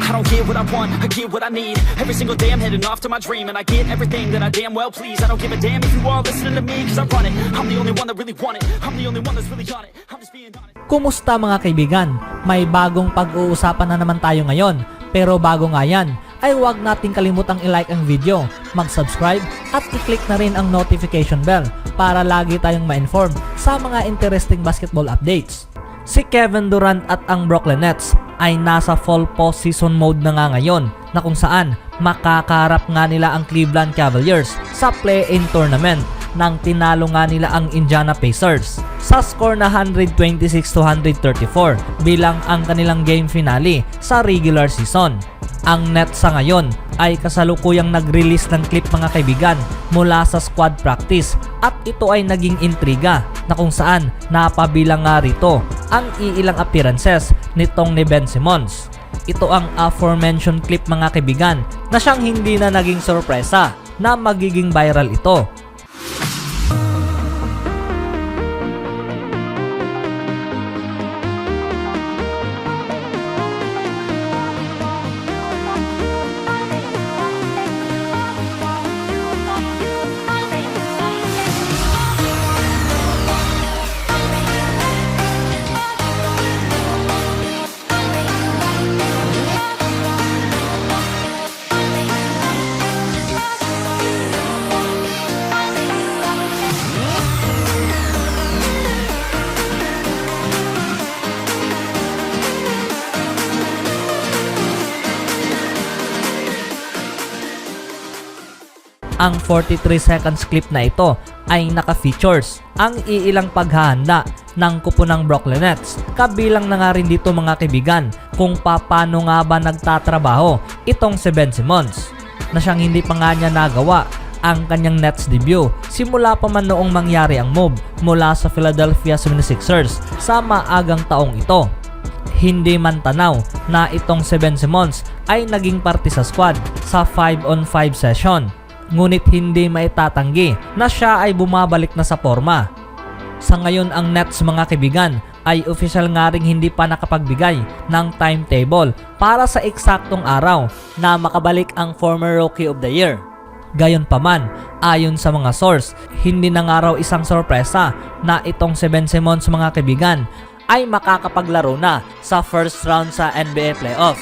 I don't get what I want, I get what I need. Every single day I'm heading off to my dream, and I get everything that I damn well please. I don't give a damn if you all listening to me, cause I run it. I'm the only one that really want it. I'm the only one that's really on it. I'm just being honest. Kumusta mga kaibigan? May bagong pag-uusapan na naman tayo ngayon. Pero bago nga yan, ay huwag nating kalimutang i-like ang video, mag-subscribe at i-click na rin ang notification bell para lagi tayong ma-inform sa mga interesting basketball updates. Si Kevin Durant at ang Brooklyn Nets ay nasa fall postseason mode na nga ngayon, na kung saan makakaharap nga nila ang Cleveland Cavaliers sa play-in tournament nang tinalo nga nila ang Indiana Pacers sa score na 126-134 bilang ang kanilang game finale sa regular season. Ang Nets sa ngayon ay kasalukuyang nag-release ng clip mga kaibigan mula sa squad practice, at ito ay naging intriga na kung saan napabilang nga rito ang iilang appearances nitong ni Ben Simmons. Ito ang aforementioned clip mga kaibigan na siyang hindi na naging sorpresa na magiging viral ito. Ang 43 seconds clip na ito ay naka-features ang iilang paghahanda ng kupo ng Brooklyn Nets. Kabilang na nga rin dito mga kaibigan kung paano nga ba nagtatrabaho itong si Ben Simmons, na siyang hindi pa nga niya nagawa ang kanyang Nets debut simula pa man noong mangyari ang move mula sa Philadelphia 76ers sa maagang taong ito. Hindi man tanaw na itong si Ben Simmons ay naging parte sa squad sa 5-on-5 session. Ngunit hindi maitatanggi na siya ay bumabalik na sa forma. Sa ngayon ang Nets mga kaibigan ay official nga ring hindi pa nakapagbigay ng timetable para sa eksaktong araw na makabalik ang former Rookie of the Year. Gayunpaman, ayon sa mga source, hindi na nga raw isang sorpresa na itong si Ben Simmons mga kaibigan ay makakapaglaro na sa first round sa NBA playoff.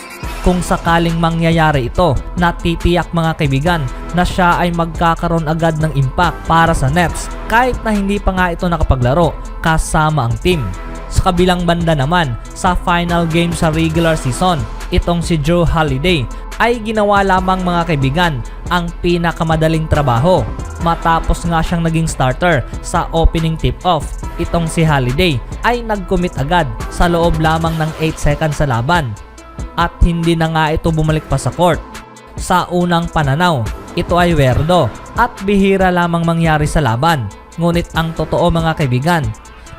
Kung sakaling mangyayari ito, natitiyak mga kaibigan na siya ay magkakaroon agad ng impact para sa Nets kahit na hindi pa nga ito nakapaglaro kasama ang team. Sa kabilang banda naman, sa final game sa regular season, itong si Jrue Holiday ay ginawa lamang mga kaibigan ang pinakamadaling trabaho. Matapos nga siyang naging starter sa opening tip-off, itong si Holiday ay nag-commit agad sa loob lamang ng 8 seconds sa laban. At hindi na nga ito bumalik pa sa court. Sa unang pananaw, ito ay werdo at bihira lamang mangyari sa laban. Ngunit ang totoo mga kaibigan,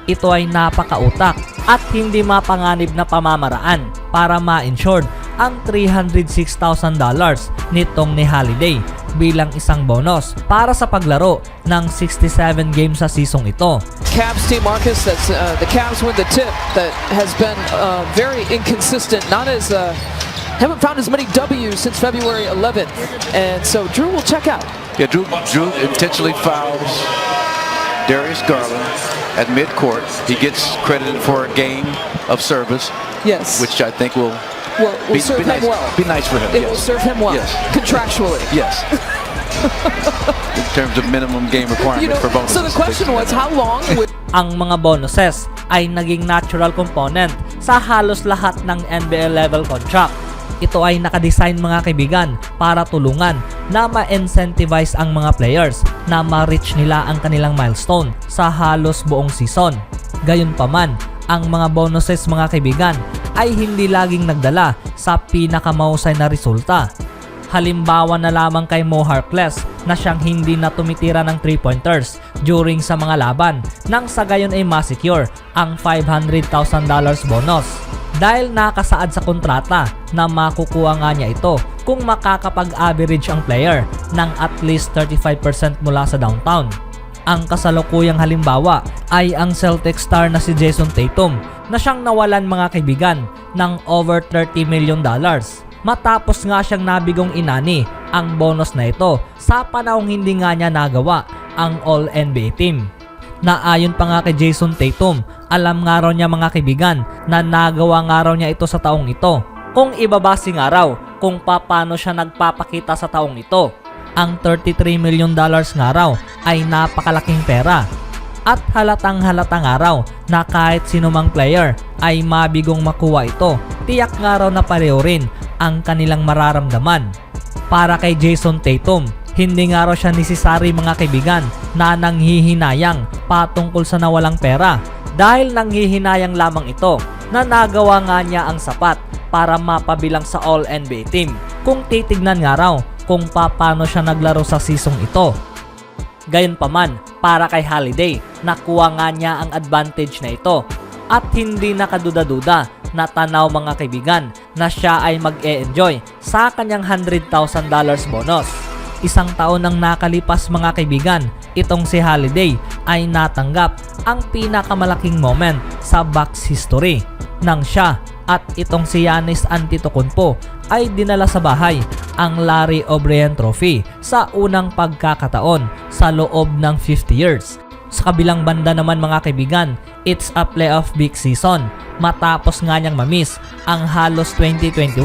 ito ay napakautak at hindi mapanganib na pamamaraan para ma-insured ang $306,000 nitong ni Holiday bilang isang bonus para sa paglaro ng 67 games sa seasong ito. Cavs team, Marcus, that's the Cavs win the tip that has been very inconsistent, not as haven't found as many W's since February 11th, and so Jrue will check out. Yeah, Jrue intentionally fouls Darius Garland at midcourt. He gets credited for a game of service, Yes, which I think will serve him nice, well. be nice for him. It will serve him well, Yes. contractually. Yes. In terms of minimum game requirement for bonuses. So the question was, how long would Ang mga bonuses ay naging natural component sa halos lahat ng NBA level contract. Ito ay nakadesign mga kaibigan para tulungan na ma-incentivize ang mga players na ma-reach nila ang kanilang milestone sa halos buong season. Gayunpaman, ang mga bonuses mga kaibigan ay hindi laging nagdala sa pinakamahusay na resulta. Halimbawa na lamang kay Mo Harkless na siyang hindi na tumitira ng 3-pointers during sa mga laban nang sa gayon ay ma-secure ang $500,000 bonus. Dahil nakasaad sa kontrata na makukuha nga niya ito kung makakapag-average ang player ng at least 35% mula sa downtown. Ang kasalukuyang halimbawa ay ang Celtics star na si Jason Tatum na siyang nawalan mga kaibigan ng over $30 million matapos nga siyang nabigong inani ang bonus na ito sa panahong hindi nga niya nagawa ang All-NBA team. Na ayon pa nga kay Jason Tatum, alam nga raw niya mga kaibigan na nagawa nga raw niya ito sa taong ito. Kung ibabase nga raw kung paano siya nagpapakita sa taong ito, ang $33 million nga raw ay napakalaking pera. At halatang halata nga raw na kahit sinumang player ay mabigong makuha ito, tiyak nga raw na pareho rin ang kanilang mararamdaman. Para kay Jason Tatum, hindi nga raw siya necessary mga kaibigan na nanghihinayang patungkol sa nawalang pera dahil nanghihinayang lamang ito na nagawa nga niya ang sapat para mapabilang sa All-NBA team kung titignan nga raw kung paano siya naglaro sa season ito. Gayunpaman, para kay Holiday, nakuha nga niya ang advantage na ito at hindi nakaduda-duda na tanaw mga kaibigan na siya ay mag-e-enjoy sa kanyang $100,000 bonus. Isang taon nang nakalipas mga kaibigan, itong si Holiday ay natanggap ang pinakamalaking moment sa Bucks history nang siya at itong si Giannis Antetokounmpo ay dinala sa bahay ang Larry O'Brien Trophy sa unang pagkakataon sa loob ng 50 years. Sa kabilang banda naman mga kaibigan, it's a playoff big season matapos nga niyang mamiss ang halos 2021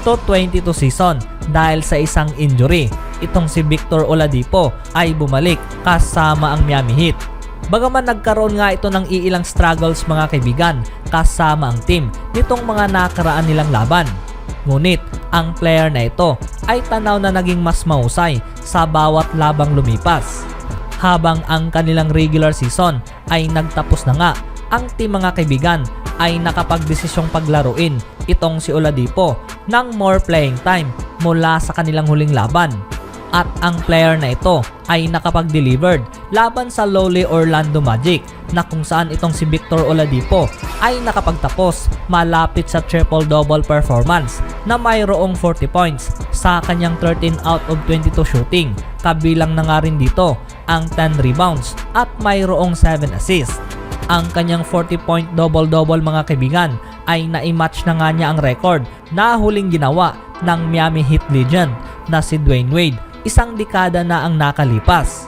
to 22 season dahil sa isang injury. Itong si Victor Oladipo ay bumalik kasama ang Miami Heat. Bagaman nagkaroon nga ito ng iilang struggles mga kaibigan kasama ang team nitong mga nakaraan nilang laban. Ngunit ang player na ito ay tanaw na naging mas mahusay sa bawat labang lumipas. Habang ang kanilang regular season ay nagtapos na nga, ang team mga kaibigan ay nakapagdesisyong paglaruin itong si Oladipo ng more playing time mula sa kanilang huling laban. At ang player na ito ay nakapag-delivered laban sa lowly Orlando Magic na kung saan itong si Victor Oladipo ay nakapagtapos malapit sa triple-double performance na mayroong 40 points sa kanyang 13 out of 22 shooting. Kabilang na nga rin dito ang 10 rebounds at mayroong 7 assists. Ang kanyang 40-point double-double mga kaibigan ay naimatch na nga niya ang record na huling ginawa ng Miami Heat legend na si Dwayne Wade isang dekada na ang nakalipas.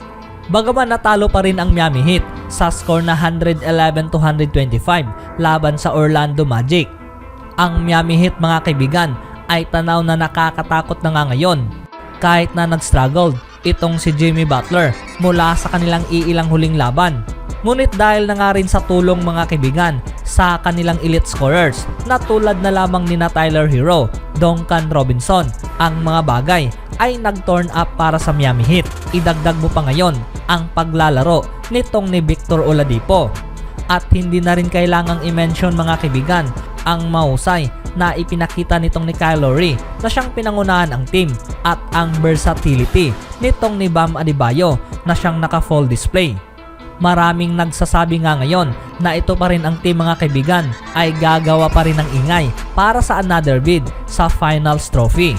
Bagaman natalo pa rin ang Miami Heat sa score na 111-125 laban sa Orlando Magic. Ang Miami Heat mga kaibigan ay tanaw na nakakatakot na nga ngayon kahit na nag-struggled itong si Jimmy Butler mula sa kanilang iilang huling laban. Ngunit dahil na nga rin sa tulong mga kaibigan sa kanilang elite scorers na tulad na lamang ni Tyler Hero, Duncan Robinson, ang mga bagay ay nag-turn up para sa Miami Heat. Idagdag mo pa ngayon ang paglalaro nitong ni Victor Oladipo. At hindi na rin kailangang i-mention mga kaibigan ang mahusay na ipinakita nitong ni Kyle Lowry na siyang pinangunahan ang team at ang versatility nitong ni Bam Adebayo na siyang naka-full display. Maraming nagsasabi nga ngayon na ito pa rin ang team mga kaibigan ay gagawa pa rin ng ingay para sa another bid sa Finals Trophy.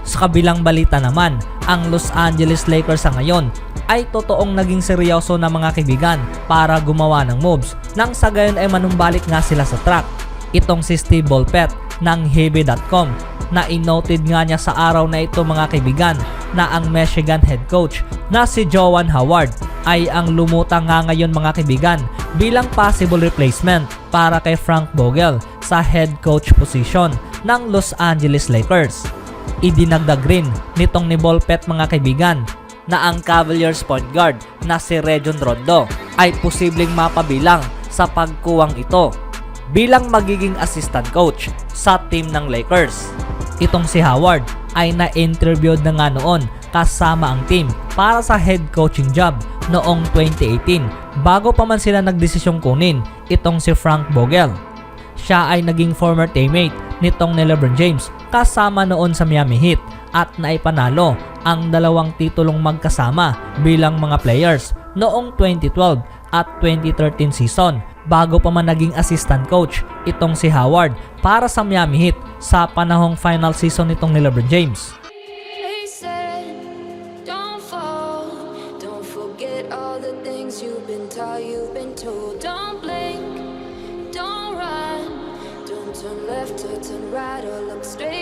Sa kabilang balita naman, ang Los Angeles Lakers sa ngayon ay totoong naging seryoso na mga kaibigan para gumawa ng moves nang sa gayon ay manumbalik nga sila sa track. Itong si Steve Bulpett ng Heavy.com na inoted nga niya sa araw na ito mga kaibigan na ang Michigan head coach na si Juwan Howard ay ang lumutang nga ngayon mga kaibigan bilang possible replacement para kay Frank Vogel sa head coach position ng Los Angeles Lakers. Idinagdag rin nitong ni Bulpett mga kaibigan na ang Cavaliers point guard na si Rajon Rondo ay posibleng mapabilang sa pagkuwang ito bilang magiging assistant coach sa team ng Lakers. Itong si Howard ay na-interviewed na nga noon kasama ang team para sa head coaching job noong 2018 bago pa man sila nagdesisyong kunin itong si Frank Vogel. Siya ay naging former teammate nitong ni LeBron James kasama noon sa Miami Heat at naipanalo ang dalawang titulong magkasama bilang mga players noong 2012 at 2013 season bago pa man naging assistant coach itong si Howard para sa Miami Heat sa panahong final season nitong ni LeBron James. Turn left or turn right or look straight